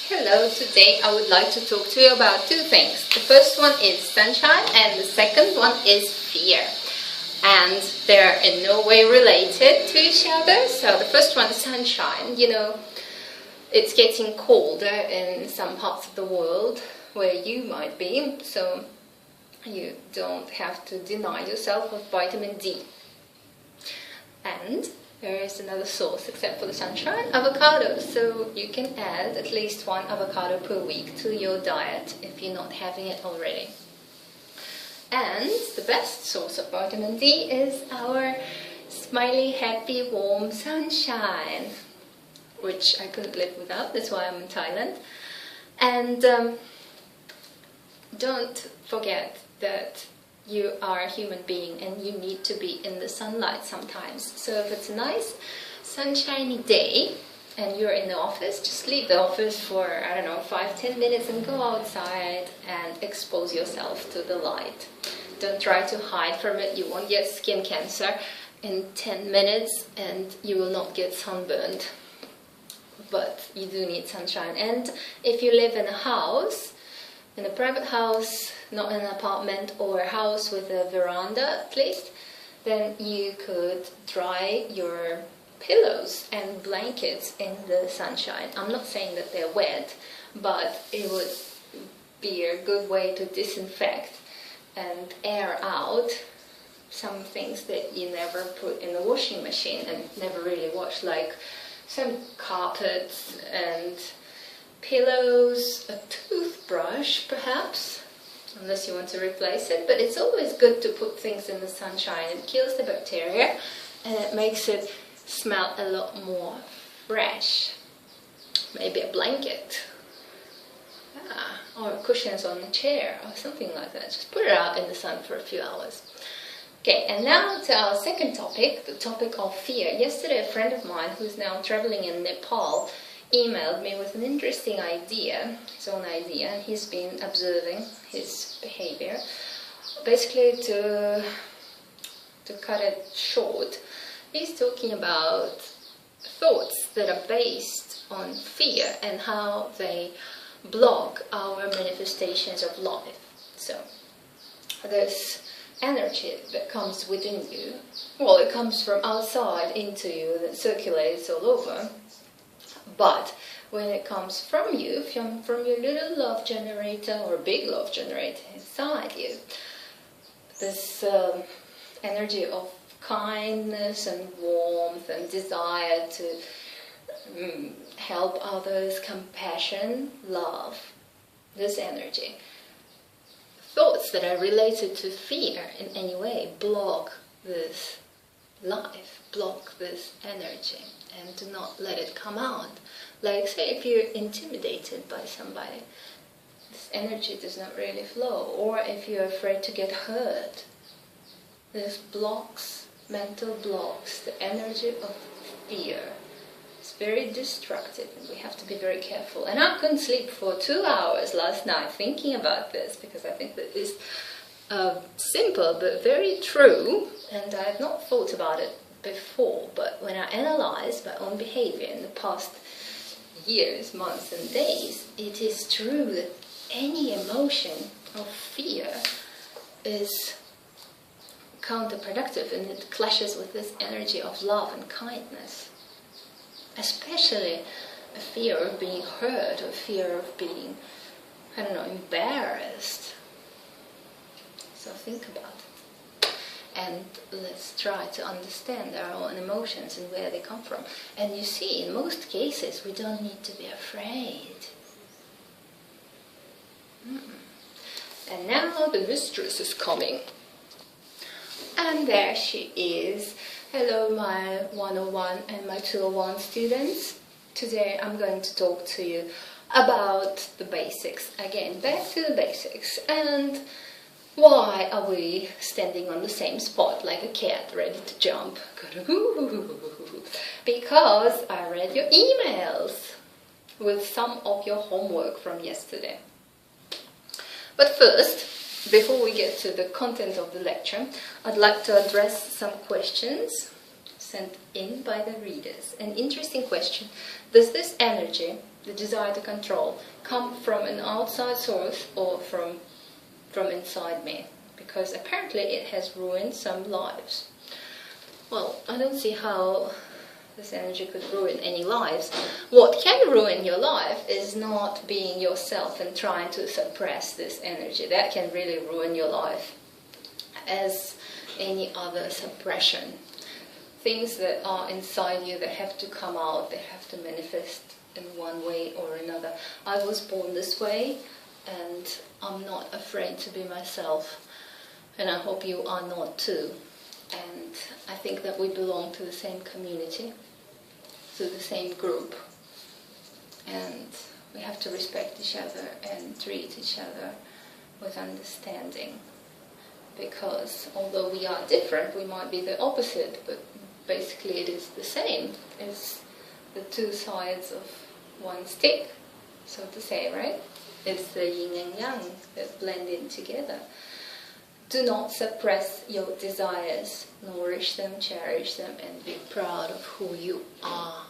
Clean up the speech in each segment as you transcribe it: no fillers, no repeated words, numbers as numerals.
Hello, today I would like to talk to you about two things. The first one is sunshine and the second one is fear. And they're in no way related to each other. So the first one is sunshine. You know, it's getting colder in some parts of the world where you might be, so you don't have to deny yourself of vitamin D. And there is another source except for the sunshine, avocados. So you can add at least one avocado per week to your diet if you're not having it already. And the best source of vitamin D is our smiley, happy, warm sunshine, which I couldn't live without. That's why I'm in Thailand. And don't forget that you are a human being and you need to be in the sunlight sometimes. So if it's a nice sunshiny day and you're in the office, just leave the office for, 5-10 minutes and go outside and expose yourself to the light. Don't try to hide from it. You won't get skin cancer in 10 minutes and you will not get sunburned. But you do need sunshine. And if you live in a house, in a private house, not in an apartment or a house with a veranda at least, then you could dry your pillows and blankets in the sunshine. I'm not saying that they're wet, but it would be a good way to disinfect and air out some things that you never put in the washing machine and never really wash, like some carpets and pillows, a toothbrush perhaps, unless you want to replace it. But it's always good to put things in the sunshine. It kills the bacteria and it makes it smell a lot more fresh. Maybe a blanket, or cushions on a chair or something like that. Just put it out in the sun for a few hours. Okay, and now to our second topic, the topic of fear. Yesterday a friend of mine who's now traveling in Nepal emailed me with an interesting idea, his own idea, and he's been observing his behavior. Basically, to cut it short, he's talking about thoughts that are based on fear and how they block our manifestations of life. So, this energy that comes within you, well, it comes from outside into you and it circulates all over. But when it comes from you, from your little love generator or big love generator inside you, this energy of kindness and warmth and desire to help others, compassion, love, this energy, thoughts that are related to fear in any way block this life, block this energy, and do not let it come out. Like, say, if you're intimidated by somebody, this energy does not really flow. Or if you're afraid to get hurt, this blocks, mental blocks, the energy of fear. It's very destructive and we have to be very careful. And I couldn't sleep for 2 hours last night thinking about this, because I think that is simple but very true, and I have not thought about it before. But when I analyze my own behavior in the past years, months and days, it is true that any emotion of fear is counterproductive and it clashes with this energy of love and kindness. Especially a fear of being hurt or fear of being, embarrassed. So think about it. And let's try to understand our own emotions and where they come from. And you see, in most cases, we don't need to be afraid. And now the mistress is coming. And there she is. Hello, my 101 and my 201 students. Today I'm going to talk to you about the basics. Again, back to the basics. And why are we standing on the same spot like a cat ready to jump? Because I read your emails with some of your homework from yesterday. But first, before we get to the content of the lecture, I'd like to address some questions sent in by the readers. An interesting question: does this energy the desire to control, come from an outside source or from inside me? Because apparently it has ruined some lives. Well, I don't see how this energy could ruin any lives. What can ruin your life is not being yourself and trying to suppress this energy. That can really ruin your life, as any other suppression. Things that are inside you that have to come out, they have to manifest in one way or another. I was born this way, and I'm not afraid to be myself, and I hope you are not too. And I think that we belong to the same community, to the same group, and we have to respect each other and treat each other with understanding, because although we are different, we might be the opposite, but basically it is the same. It's the two sides of one stick, so to say, right? It's the yin and yang that blend in together. Do not suppress your desires. Nourish them, cherish them, and be proud of who you are.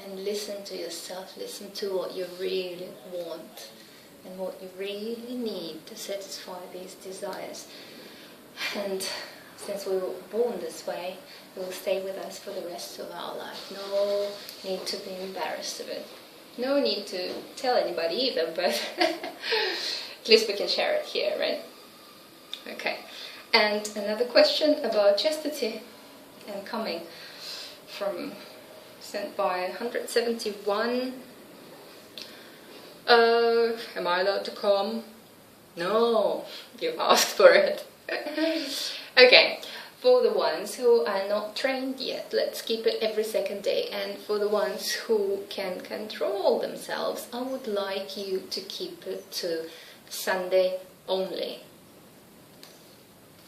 And listen to yourself, listen to what you really want and what you really need to satisfy these desires. And since we were born this way, it will stay with us for the rest of our life. No need to be embarrassed of it. No need to tell anybody either, but at least we can share it here, right? Okay. And another question about chastity and coming, sent by 171. Am I allowed to come? No, you asked for it. Okay, for the ones who are not trained yet, let's keep it every second day. And for the ones who can control themselves, I would like you to keep it to Sunday only.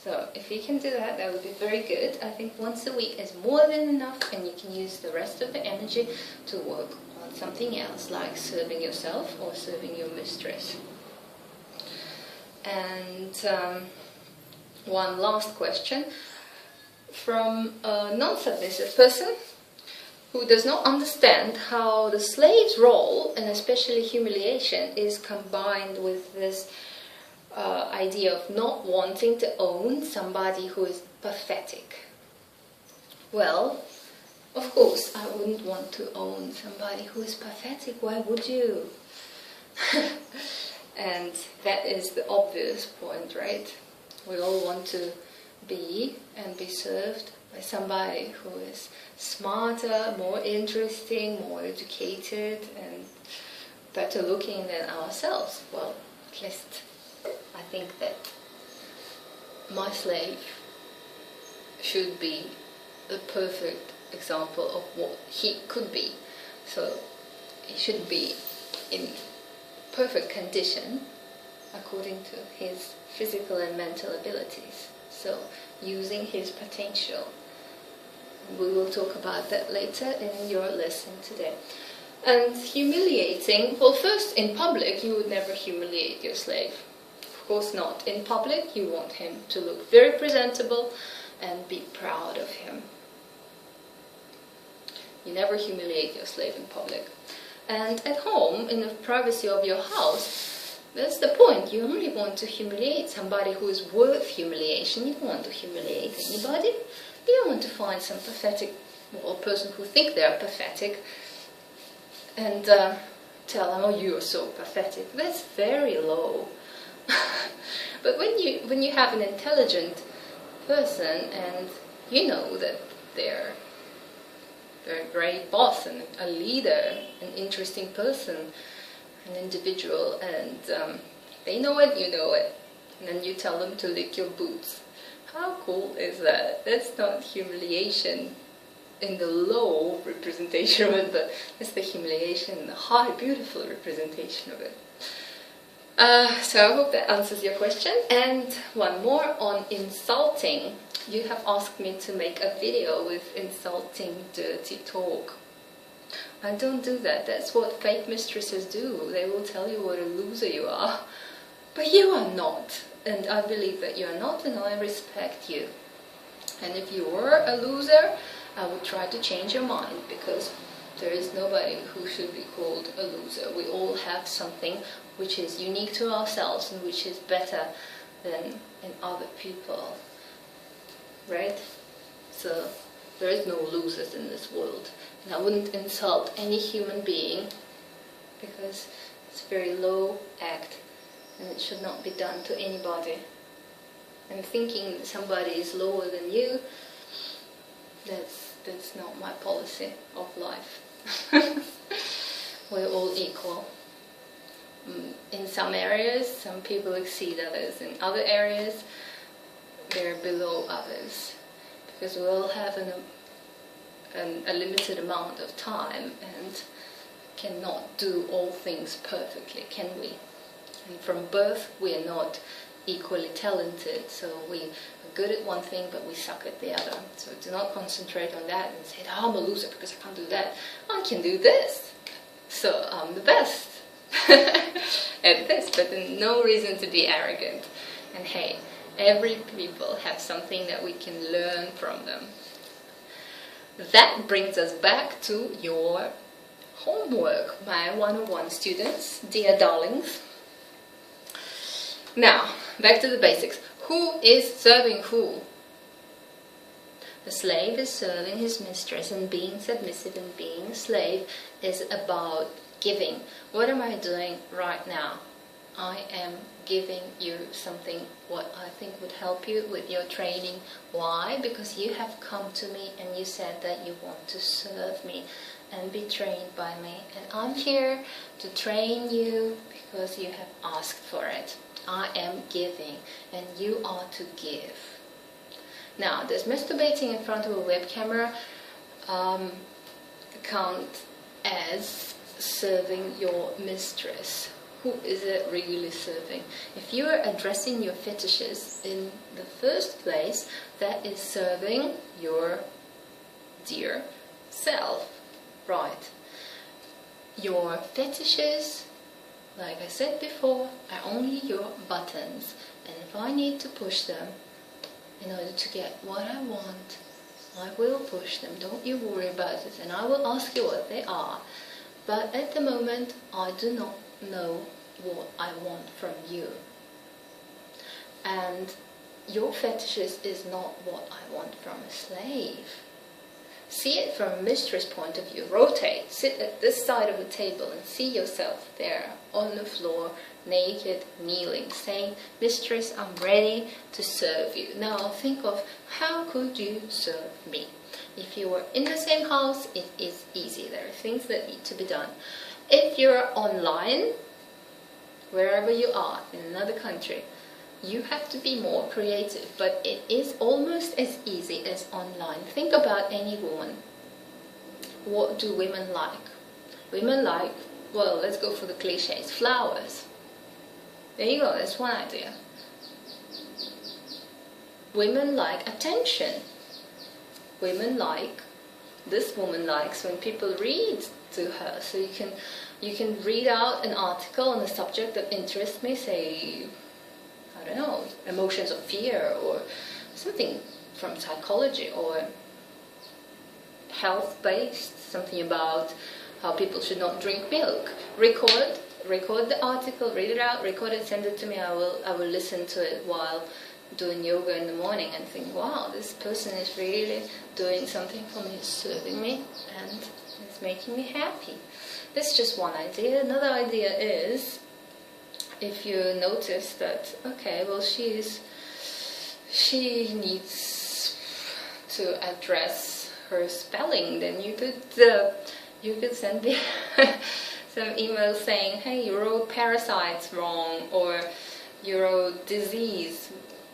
So if you can do that, that would be very good. I think once a week is more than enough, and you can use the rest of the energy to work on something else, like serving yourself or serving your mistress. And one last question from a non-submissive person who does not understand how the slave's role, and especially humiliation, is combined with this idea of not wanting to own somebody who is pathetic. Well, of course, I wouldn't want to own somebody who is pathetic. Why would you? And that is the obvious point, right? We all want to be and be served by somebody who is smarter, more interesting, more educated, and better looking than ourselves. Well, at least I think that my slave should be the perfect example of what he could be. So he should be in perfect condition according to his physical and mental abilities. So using his potential. We will talk about that later in your lesson today. And humiliating, well, first, in public you would never humiliate your slave. Of course not. In public you want him to look very presentable and be proud of him. You never humiliate your slave in public. And at home, in the privacy of your house, that's the point. You only want to humiliate somebody who is worth humiliation. You don't want to humiliate anybody. You don't want to find some pathetic, well, person who think they are pathetic and tell them, oh, you are so pathetic. That's very low. But when you have an intelligent person and you know that they're a great boss and a leader, an interesting person, an individual, and they know it, you know it, and then you tell them to lick your boots. How cool is that? That's not humiliation in the low representation of it, but it's the humiliation in the high, beautiful representation of it. So I hope that answers your question. And one more on insulting. You have asked me to make a video with insulting, dirty talk. I don't do that. That's what fake mistresses do. They will tell you what a loser you are. But you are not. And I believe that you are not, and I respect you. And if you were a loser, I would try to change your mind, because There is nobody who should be called a loser. We all have something which is unique to ourselves and which is better than in other people, right? So there is no losers in this world. And I wouldn't insult any human being because it's a very low act and it should not be done to anybody. And thinking that somebody is lower than you, that's not my policy of life. We're all equal. In some areas, some people exceed others. In other areas, they're below others. Because we all have a limited amount of time and cannot do all things perfectly, can we? And from birth, we are not equally talented, so we are good at one thing but we suck at the other. So do not concentrate on that and say, oh, I'm a loser because I can't do that. I can do this, so I'm the best at this, but there's no reason to be arrogant. And hey, every people have something that we can learn from them. That brings us back to your homework, my 101 students, dear darlings. Now, back to the basics. Who is serving who? The slave is serving his mistress, and being submissive and being a slave is about giving. What am I doing right now? I am giving you something what I think would help you with your training. Why? Because you have come to me and you said that you want to serve me and be trained by me. And I'm here to train you because you have asked for it. I am giving and you are to give. Now, does masturbating in front of a web camera count as serving your mistress? Who is it really serving? If you are addressing your fetishes in the first place, that is serving your dear self, right? Your fetishes, like I said before, are only your buttons, and if I need to push them in order to get what I want, I will push them. Don't you worry about it, and I will ask you what they are. But at the moment, I do not know what I want from you. And your fetishes is not what I want from a slave. See it from a mistress point of view. Rotate, sit at this side of the table and see yourself there on the floor, naked, kneeling, saying, mistress, I'm ready to serve you. Now think of how could you serve me? If you were in the same house, it is easy. There are things that need to be done. If you're online, wherever you are, in another country, you have to be more creative, but it is almost as easy as online. Think about any woman. What do women like? Women like, well, let's go for the cliches, flowers. There you go, that's one idea. Women like attention. Women like, this woman likes when people read to her. So you can read out an article on a subject that interests me, say, I don't know, emotions of fear or something from psychology or health-based, something about how people should not drink milk. Record the article, read it out, record it, send it to me. I will listen to it while doing yoga in the morning and think, wow, this person is really doing something for me, serving me, and it's making me happy. That's just one idea. Another idea is, if you notice that, okay, well, she needs to address her spelling, then you could send me some emails saying, hey, you wrote parasites wrong, or you wrote disease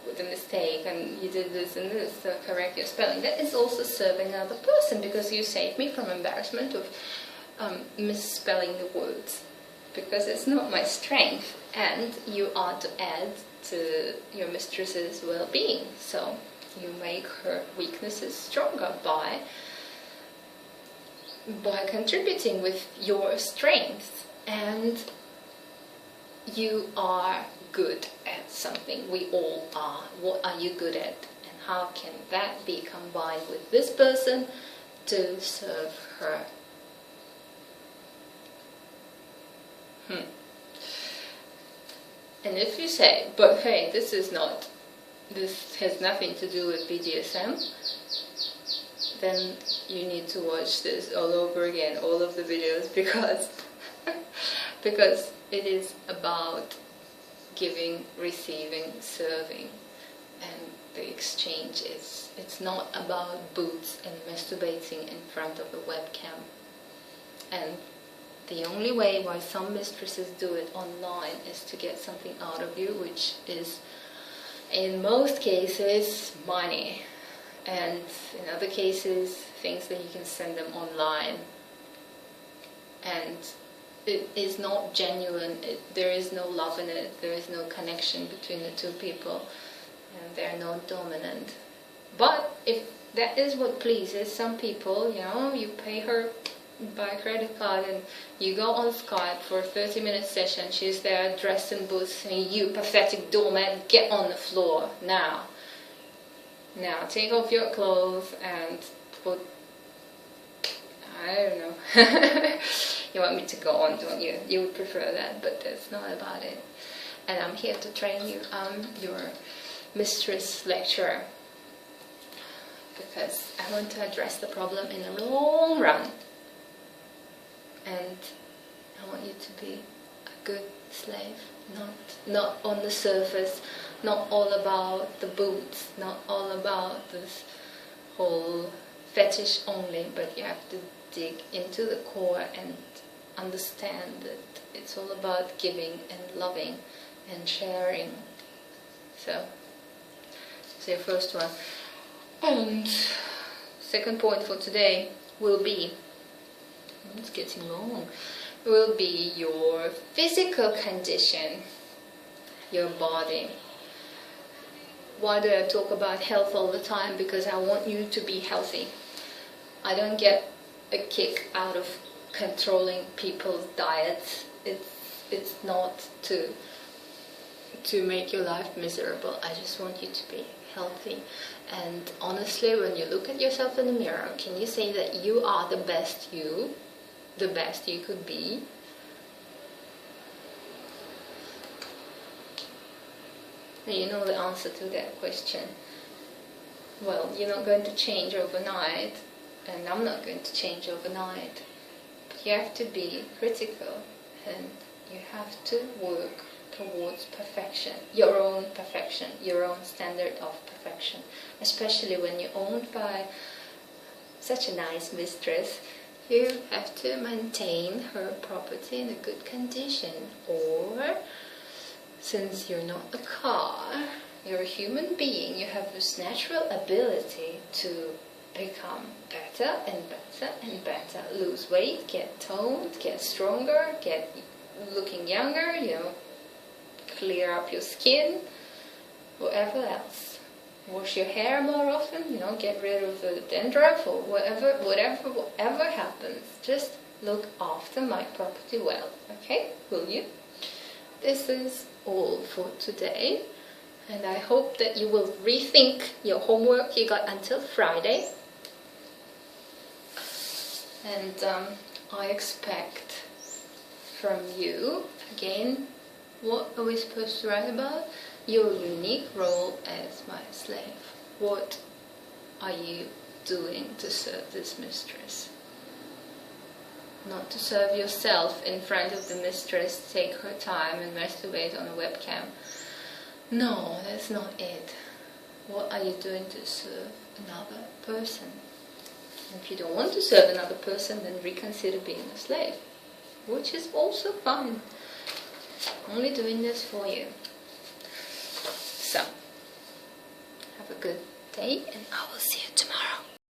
with a mistake, and you did this and this, so correct your spelling. That is also serving another person, because you saved me from embarrassment of misspelling the words, because it's not my strength, and you are to add to your mistress's well-being, so you make her weaknesses stronger by contributing with your strength. And you are good at something. We all are. What are you good at, and how can that be combined with this person to serve her And if you say, but hey, this has nothing to do with BDSM, then you need to watch this all over again, all of the videos, because because it is about giving, receiving, serving, and the exchange it's not about boots and masturbating in front of the webcam. And the only way why some mistresses do it online is to get something out of you, which is in most cases money, and in other cases things that you can send them online, and it is not genuine. There is no love in it, there is no connection between the two people, and they're not dominant. But if that is what pleases some people, you pay her by credit card and you go on Skype for a 30-minute session, she's there dressed in boots saying, "You pathetic doormat, get on the floor now take off your clothes and put," I don't know. You want me to go on, don't you? You would prefer that, but that's not about it. And I'm here to train you. I'm your mistress lecturer, because I want to address the problem in the long run. And I want you to be a good slave, not on the surface, not all about the boots, not all about this whole fetish only, but you have to dig into the core and understand that it's all about giving and loving and sharing. So your first one. And second point for today will be, it's getting long, will be your physical condition, your body. Why do I talk about health all the time? Because I want you to be healthy. I don't get a kick out of controlling people's diets. It's not to make your life miserable. I just want you to be healthy. And honestly, when you look at yourself in the mirror, can you say that you are the best you could be? And you know the answer to that question. Well, you're not going to change overnight, and I'm not going to change overnight. But you have to be critical, and you have to work towards perfection, your own standard of perfection. Especially when you're owned by such a nice mistress, you have to maintain her property in a good condition. Or, since you're not a car, you're a human being, you have this natural ability to become better and better and better, lose weight, get toned, get stronger, get looking younger, clear up your skin, whatever else. Wash your hair more often, get rid of the dandruff, or whatever happens. Just look after my property well, okay? Will you? This is all for today, and I hope that you will rethink your homework you got until Friday. And I expect from you, again, what are we supposed to write about? Your unique role as my slave. What are you doing to serve this mistress? Not to serve yourself in front of the mistress, take her time and masturbate on a webcam. No, that's not it. What are you doing to serve another person? If you don't want to serve another person, then reconsider being a slave, which is also fine. I'm only doing this for you. So, have a good day, and I will see you tomorrow.